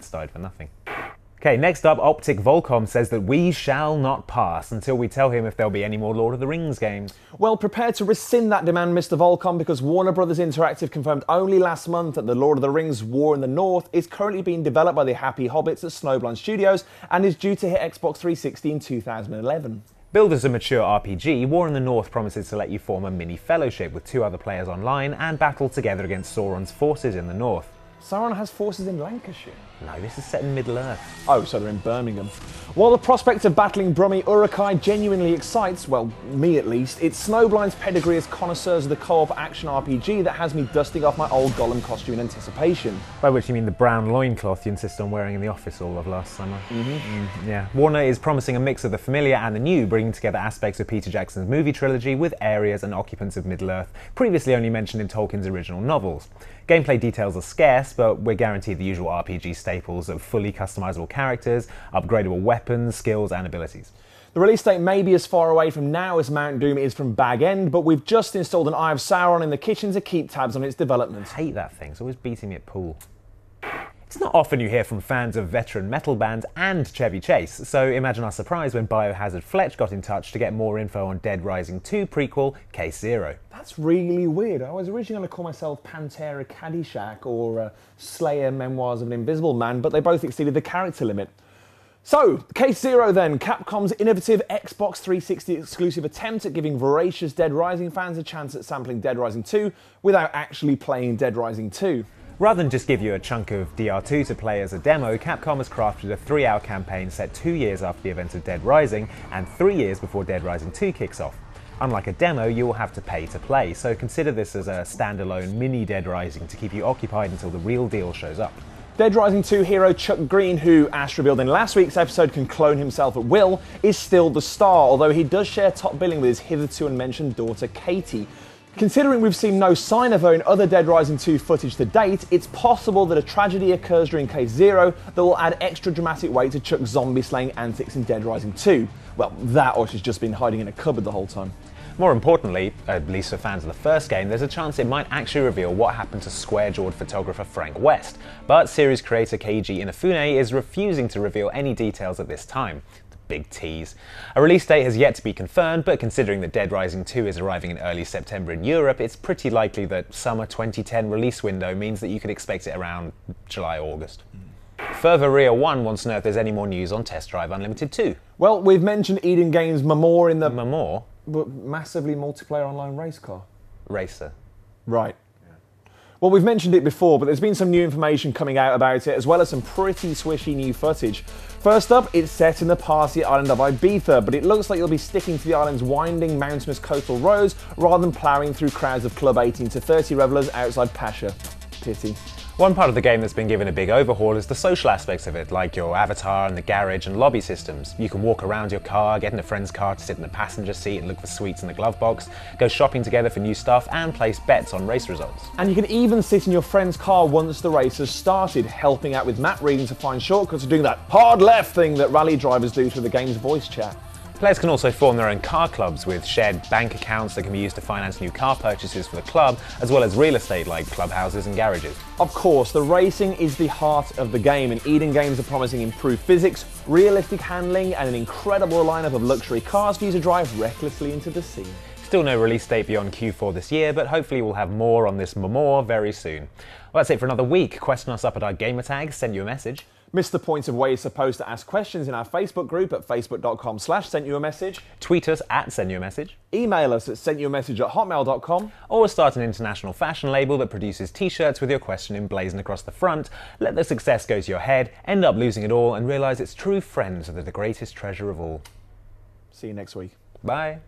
It's died for nothing. Okay, next up, Optic Volcom says that we shall not pass until we tell him if there'll be any more Lord of the Rings games. Well, prepare to rescind that demand, Mr. Volcom, because Warner Bros. Interactive confirmed only last month that the Lord of the Rings War in the North is currently being developed by the Happy Hobbits at Snowblind Studios and is due to hit Xbox 360 in 2011. Billed as a mature RPG, War in the North promises to let you form a mini-fellowship with 2 other players online and battle together against Sauron's forces in the north. Sauron has forces in Lancashire. No, this is set in Middle-earth. Oh, so they're in Birmingham. While the prospect of battling Brummy Uruk-hai genuinely excites, well, me at least, it's Snowblind's pedigree as connoisseurs of the co-op action RPG that has me dusting off my old Gollum costume in anticipation. By which you mean the brown loincloth you insist on wearing in the office all of last summer. Yeah. Warner is promising a mix of the familiar and the new, bringing together aspects of Peter Jackson's movie trilogy with areas and occupants of Middle-earth, previously only mentioned in Tolkien's original novels. Gameplay details are scarce, but we're guaranteed the usual RPG staples of fully customizable characters, upgradable weapons, skills, and abilities. The release date may be as far away from now as Mount Doom is from Bag End, but we've just installed an Eye of Sauron in the kitchen to keep tabs on its development. I hate that thing, it's always beating me at pool. It's not often you hear from fans of veteran metal bands and Chevy Chase, so imagine our surprise when Biohazard Fletch got in touch to get more info on Dead Rising 2 prequel, Case Zero. That's really weird. I was originally going to call myself Pantera Caddyshack or Slayer Memoirs of an Invisible Man, but they both exceeded the character limit. So, Case Zero then, Capcom's innovative Xbox 360 exclusive attempt at giving voracious Dead Rising fans a chance at sampling Dead Rising 2 without actually playing Dead Rising 2. Rather than just give you a chunk of DR2 to play as a demo, Capcom has crafted a 3-hour campaign set 2 years after the events of Dead Rising and 3 years before Dead Rising 2 kicks off. Unlike a demo, you will have to pay to play, so consider this as a standalone mini Dead Rising to keep you occupied until the real deal shows up. Dead Rising 2 hero Chuck Green, who, as revealed in last week's episode, can clone himself at will, is still the star, although he does share top billing with his hitherto unmentioned daughter Katie. Considering we've seen no sign of her in other Dead Rising 2 footage to date, it's possible that a tragedy occurs during Case Zero that will add extra dramatic weight to Chuck's zombie-slaying antics in Dead Rising 2. Well, that or she's just been hiding in a cupboard the whole time. More importantly, at least for fans of the first game, there's a chance it might actually reveal what happened to square-jawed photographer Frank West, but series creator Keiji Inafune is refusing to reveal any details at this time. Big tease. A release date has yet to be confirmed, but considering that Dead Rising 2 is arriving in early September in Europe, it's pretty likely that summer 2010 release window means that you could expect it around July-August. Further, Ria 1 wants to know if there's any more news on Test Drive Unlimited 2. Well, we've mentioned Eden Games' Mamor in the... Mamor? Massively multiplayer online race car. Racer. Right. Well, we've mentioned it before, but there's been some new information coming out about it, as well as some pretty swishy new footage. First up, it's set in the Parsi island of Ibiza, but it looks like you'll be sticking to the island's winding, mountainous coastal roads rather than ploughing through crowds of Club 18 to 30 revellers outside Pasha. Pity. One part of the game that's been given a big overhaul is the social aspects of it, like your avatar and the garage and lobby systems. You can walk around your car, get in a friend's car to sit in the passenger seat and look for sweets in the glove box, go shopping together for new stuff, and place bets on race results. And you can even sit in your friend's car once the race has started, helping out with map reading to find shortcuts or doing that hard left thing that rally drivers do through the game's voice chat. Players can also form their own car clubs with shared bank accounts that can be used to finance new car purchases for the club, as well as real estate like clubhouses and garages. Of course, the racing is the heart of the game, and Eden Games are promising improved physics, realistic handling, and an incredible lineup of luxury cars for you to drive recklessly into the sea. Still no release date beyond Q4 this year, but hopefully we'll have more on this Mamor very soon. Well, that's it for another week. Question us up at our gamertag, send you a message. Missed the point of where you're supposed to ask questions in our Facebook group at facebook.com/SentUAMessage. Tweet us at SentUAMessage. Email us at SentUAMessage@hotmail.com. Or start an international fashion label that produces t-shirts with your question emblazoned across the front. Let the success go to your head, end up losing it all, and realise its true friends are the greatest treasure of all. See you next week. Bye.